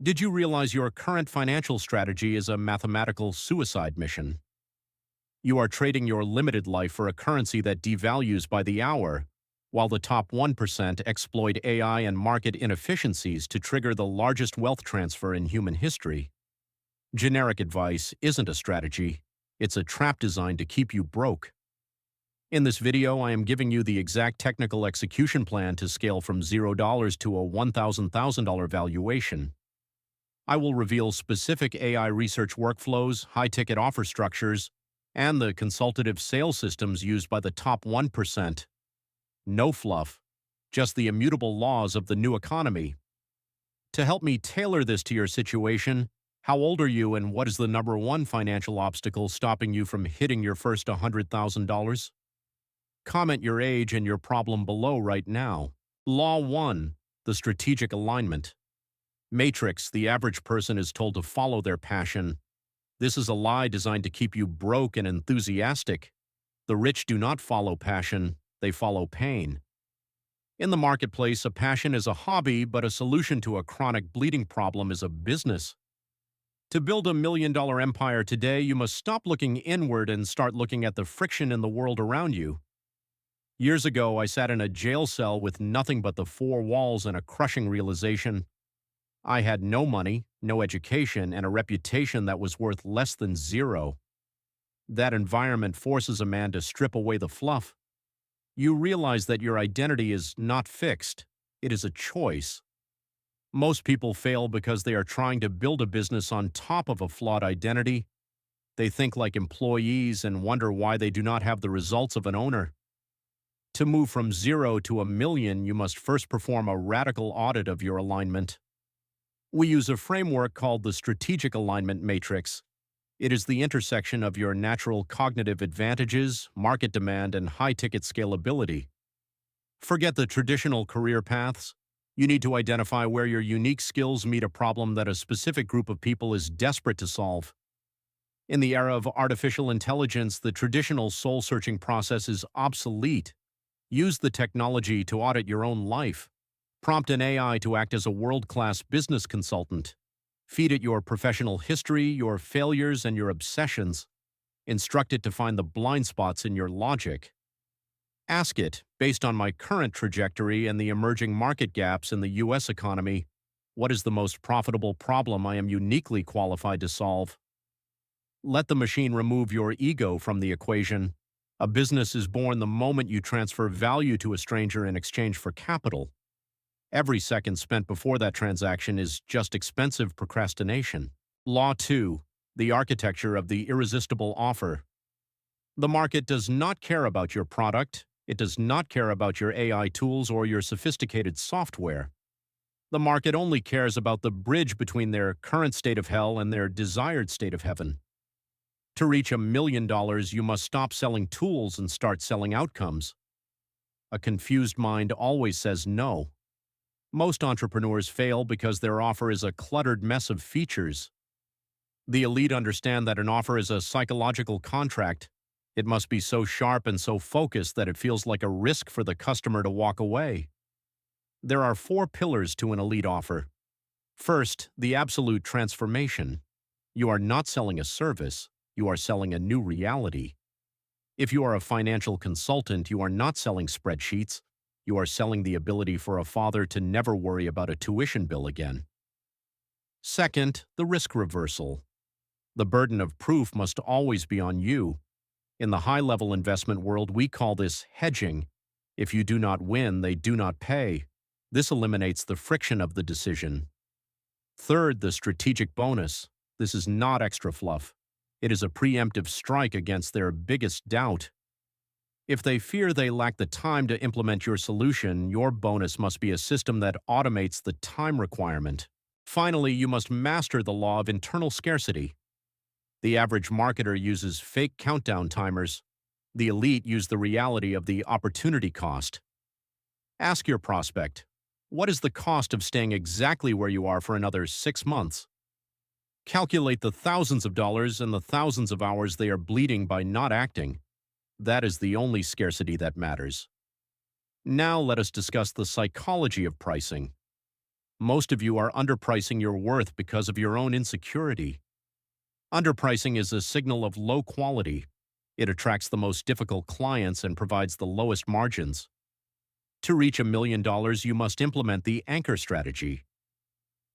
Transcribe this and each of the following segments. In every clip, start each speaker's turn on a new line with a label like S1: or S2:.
S1: Did you realize your current financial strategy is a mathematical suicide mission? You are trading your limited life for a currency that devalues by the hour, while the top 1% exploit AI and market inefficiencies to trigger the largest wealth transfer in human history. Generic advice isn't a strategy, it's a trap designed to keep you broke. In this video, I am giving you the exact technical execution plan to scale from $0 to a $1,000 valuation. I will reveal specific AI research workflows, high-ticket offer structures, and the consultative sales systems used by the top 1%. No fluff, just the immutable laws of the new economy. To help me tailor this to your situation, how old are you and what is the number one financial obstacle stopping you from hitting your first $100,000? Comment your age and your problem below right now. Law 1. The strategic alignment. Matrix, the average person is told to follow their passion. This is a lie designed to keep you broke and enthusiastic. The rich do not follow passion, they follow pain. In the marketplace, a passion is a hobby, but a solution to a chronic bleeding problem is a business. To build $1 million empire today, you must stop looking inward and start looking at the friction in the world around you. Years ago, I sat in a jail cell with nothing but the four walls and a crushing realization. I had no money, no education, and a reputation that was worth less than zero. That environment forces a man to strip away the fluff. You realize that your identity is not fixed. It is a choice. Most people fail because they are trying to build a business on top of a flawed identity. They think like employees and wonder why they do not have the results of an owner. To move from 0 to $1 million, you must first perform a radical audit of your alignment. We use a framework called the strategic alignment matrix. It is the intersection of your natural cognitive advantages, market demand, and high-ticket scalability. Forget the traditional career paths. You need to identify where your unique skills meet a problem that a specific group of people is desperate to solve. In the era of artificial intelligence, the traditional soul-searching process is obsolete. Use the technology to audit your own life. Prompt an AI to act as a world-class business consultant. Feed it your professional history, your failures, and your obsessions. Instruct it to find the blind spots in your logic. Ask it, based on my current trajectory and the emerging market gaps in the U.S. economy, what is the most profitable problem I am uniquely qualified to solve? Let the machine remove your ego from the equation. A business is born the moment you transfer value to a stranger in exchange for capital. Every second spent before that transaction is just expensive procrastination. Law 2. The architecture of the irresistible offer. The market does not care about your product. It does not care about your AI tools or your sophisticated software. The market only cares about the bridge between their current state of hell and their desired state of heaven. To reach $1 million, you must stop selling tools and start selling outcomes. A confused mind always says no. Most entrepreneurs fail because their offer is a cluttered mess of features. The elite understand that an offer is a psychological contract. It must be so sharp and so focused that it feels like a risk for the customer to walk away. There are 4 pillars to an elite offer. First, the absolute transformation. You are not selling a service, you are selling a new reality. If you are a financial consultant, you are not selling spreadsheets. You are selling the ability for a father to never worry about a tuition bill again. Second, the risk reversal. The burden of proof must always be on you. In the high-level investment world, we call this hedging. If you do not win, they do not pay. This eliminates the friction of the decision. Third, the strategic bonus. This is not extra fluff. It is a preemptive strike against their biggest doubt. If they fear they lack the time to implement your solution, your bonus must be a system that automates the time requirement. Finally, you must master the law of internal scarcity. The average marketer uses fake countdown timers. The elite use the reality of the opportunity cost. Ask your prospect, what is the cost of staying exactly where you are for another 6 months? Calculate the thousands of dollars and the thousands of hours they are bleeding by not acting. That is the only scarcity that matters. Now let us discuss the psychology of pricing. Most of you are underpricing your worth because of your own insecurity. Underpricing is a signal of low quality. It attracts the most difficult clients and provides the lowest margins. To reach $1 million, you must implement the anchor strategy.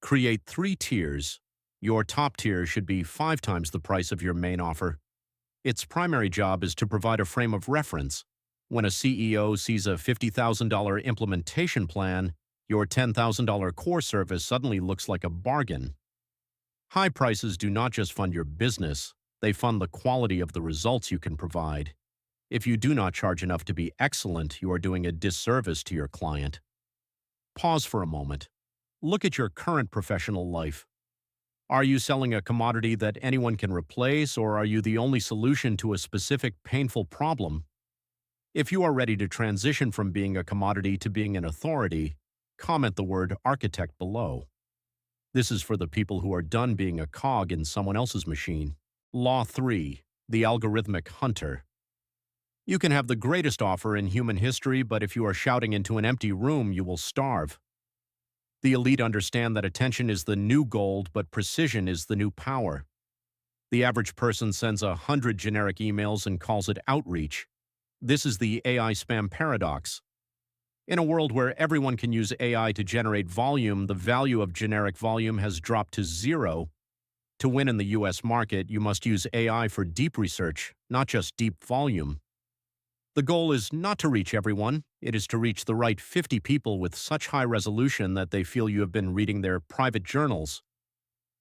S1: Create 3 tiers. Your top tier should be 5 times the price of your main offer. Its primary job is to provide a frame of reference. When a CEO sees a $50,000 implementation plan, your $10,000 core service suddenly looks like a bargain. High prices do not just fund your business, they fund the quality of the results you can provide. If you do not charge enough to be excellent, you are doing a disservice to your client. Pause for a moment. Look at your current professional life. Are you selling a commodity that anyone can replace, or are you the only solution to a specific painful problem? If you are ready to transition from being a commodity to being an authority, comment the word architect below. This is for the people who are done being a cog in someone else's machine. Law 3, the Algorithmic Hunter. You can have the greatest offer in human history, but if you are shouting into an empty room, you will starve. The elite understand that attention is the new gold, but precision is the new power. The average person sends 100 generic emails and calls it outreach. This is the AI spam paradox. In a world where everyone can use AI to generate volume, the value of generic volume has dropped to 0. To win in the US market, you must use AI for deep research, not just deep volume. The goal is not to reach everyone, it is to reach the right 50 people with such high resolution that they feel you have been reading their private journals.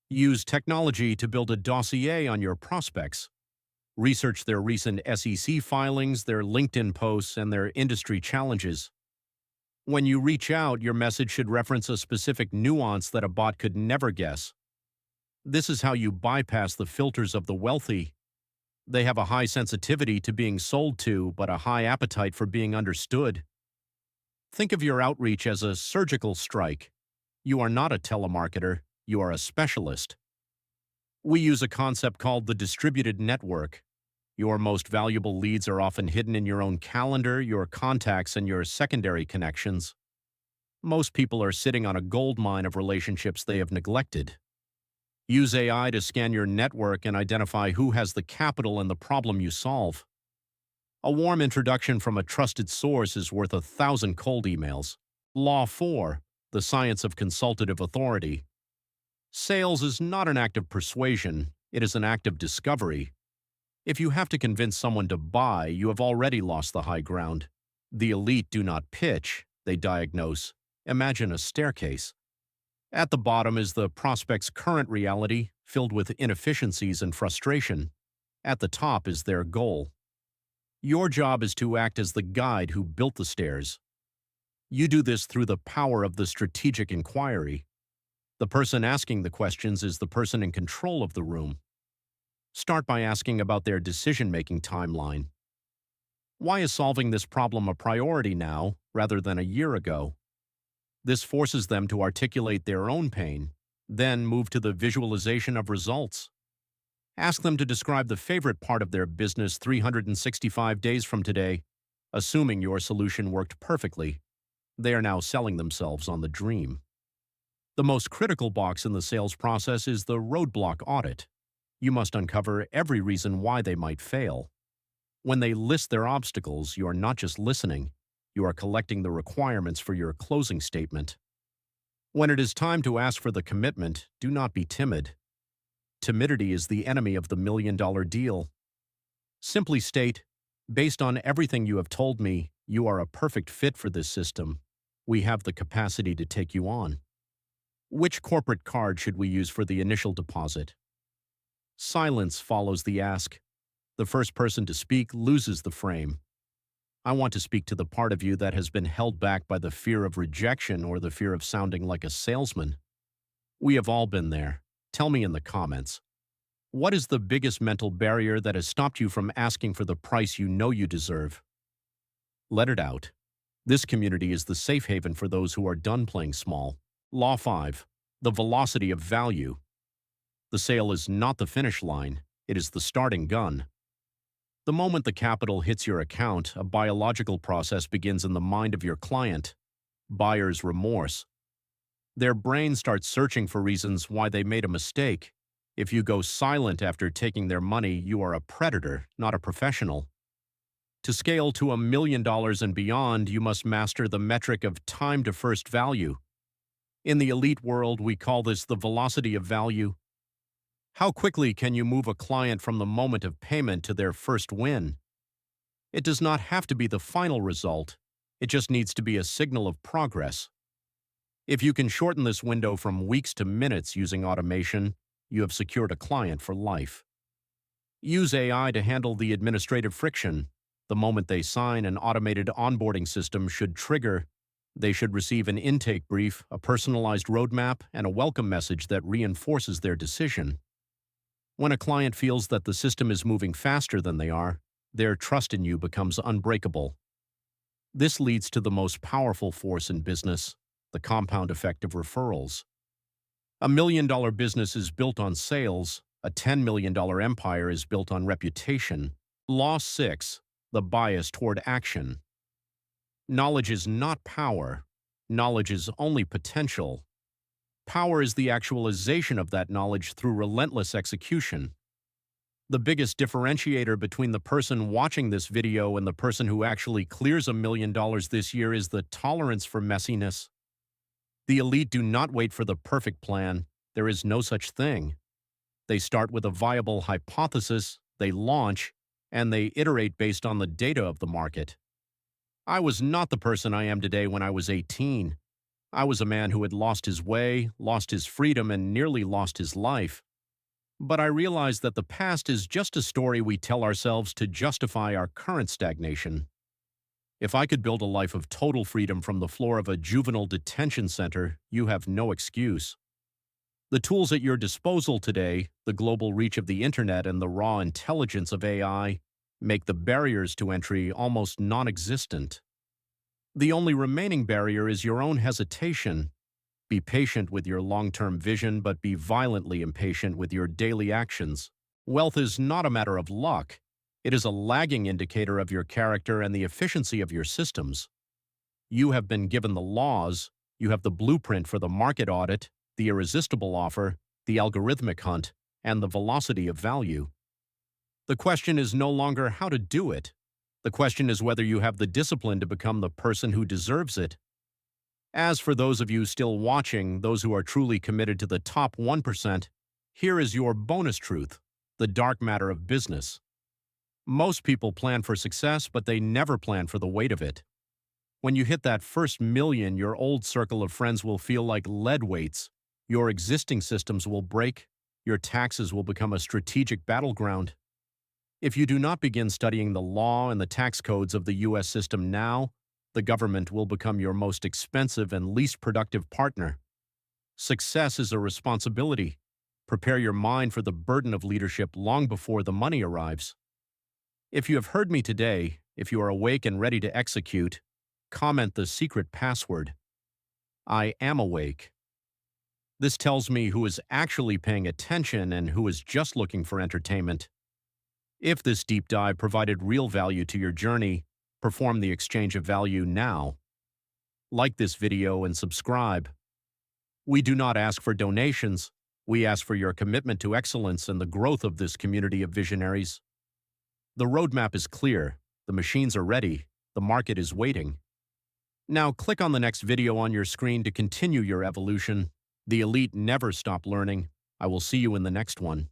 S1: Use technology to build a dossier on your prospects. Research their recent SEC filings, their LinkedIn posts, and their industry challenges. When you reach out, your message should reference a specific nuance that a bot could never guess. This is how you bypass the filters of the wealthy. They have a high sensitivity to being sold to, but a high appetite for being understood. Think of your outreach as a surgical strike. You are not a telemarketer, you are a specialist. We use a concept called the distributed network. Your most valuable leads are often hidden in your own calendar, your contacts, and your secondary connections. Most people are sitting on a gold mine of relationships they have neglected. Use AI to scan your network and identify who has the capital in the problem you solve. A warm introduction from a trusted source is worth 1,000 cold emails. Law 4, the science of consultative authority. Sales is not an act of persuasion, it is an act of discovery. If you have to convince someone to buy, you have already lost the high ground. The elite do not pitch, they diagnose. Imagine a staircase. At the bottom is the prospect's current reality, filled with inefficiencies and frustration. At the top is their goal. Your job is to act as the guide who built the stairs. You do this through the power of the strategic inquiry. The person asking the questions is the person in control of the room. Start by asking about their decision-making timeline. Why is solving this problem a priority now, rather than a year ago? This forces them to articulate their own pain, then move to the visualization of results. Ask them to describe the favorite part of their business 365 days from today, assuming your solution worked perfectly. They are now selling themselves on the dream. The most critical box in the sales process is the roadblock audit. You must uncover every reason why they might fail. When they list their obstacles, you are not just listening, you are collecting the requirements for your closing statement. When it is time to ask for the commitment, do not be timid. Timidity is the enemy of the million-dollar deal. Simply state, based on everything you have told me, you are a perfect fit for this system. We have the capacity to take you on. Which corporate card should we use for the initial deposit? Silence follows the ask. The first person to speak loses the frame. I want to speak to the part of you that has been held back by the fear of rejection or the fear of sounding like a salesman. We have all been there. Tell me in the comments. What is the biggest mental barrier that has stopped you from asking for the price you know you deserve? Let it out. This community is the safe haven for those who are done playing small. Law 5. The velocity of value. The sale is not the finish line, it is the starting gun. The moment the capital hits your account, a biological process begins in the mind of your client. Buyer's remorse. Their brain starts searching for reasons why they made a mistake. If you go silent after taking their money, you are a predator, not a professional. To scale to $1 million and beyond, you must master the metric of time to first value. In the elite world, we call this the velocity of value. How quickly can you move a client from the moment of payment to their first win? It does not have to be the final result. It just needs to be a signal of progress. If you can shorten this window from weeks to minutes using automation, you have secured a client for life. Use AI to handle the administrative friction. The moment they sign, an automated onboarding system should trigger. They should receive an intake brief, a personalized roadmap, and a welcome message that reinforces their decision. When a client feels that the system is moving faster than they are, their trust in you becomes unbreakable. This leads to the most powerful force in business, the compound effect of referrals. A $1 million business is built on sales. A $10 million empire is built on reputation. Law 6. The bias toward action. Knowledge is not power. Knowledge is only potential. Power is the actualization of that knowledge through relentless execution. The biggest differentiator between the person watching this video and the person who actually clears $1 million this year is the tolerance for messiness. The elite do not wait for the perfect plan. There is no such thing. They start with a viable hypothesis, they launch, and they iterate based on the data of the market. I was not the person I am today when I was 18. I was a man who had lost his way, lost his freedom, and nearly lost his life. But I realized that the past is just a story we tell ourselves to justify our current stagnation. If I could build a life of total freedom from the floor of a juvenile detention center, you have no excuse. The tools at your disposal today, the global reach of the internet and the raw intelligence of AI, make the barriers to entry almost non-existent. The only remaining barrier is your own hesitation. Be patient with your long-term vision, but be violently impatient with your daily actions. Wealth is not a matter of luck. It is a lagging indicator of your character and the efficiency of your systems. You have been given the laws, you have the blueprint for the market audit, the irresistible offer, the algorithmic hunt, and the velocity of value. The question is no longer how to do it. The question is whether you have the discipline to become the person who deserves it. As for those of you still watching, those who are truly committed to the top 1%, here is your bonus truth, the dark matter of business. Most people plan for success, but they never plan for the weight of it. When you hit that first million, your old circle of friends will feel like lead weights. Your existing systems will break. Your taxes will become a strategic battleground. If you do not begin studying the law and the tax codes of the U.S. system now, the government will become your most expensive and least productive partner. Success is a responsibility. Prepare your mind for the burden of leadership long before the money arrives. If you have heard me today, if you are awake and ready to execute, comment the secret password. I am awake. This tells me who is actually paying attention and who is just looking for entertainment. If this deep dive provided real value to your journey, perform the exchange of value now. Like this video and subscribe. We do not ask for donations. We ask for your commitment to excellence and the growth of this community of visionaries. The roadmap is clear. The machines are ready. The market is waiting. Now click on the next video on your screen to continue your evolution. The elite never stop learning. I will see you in the next one.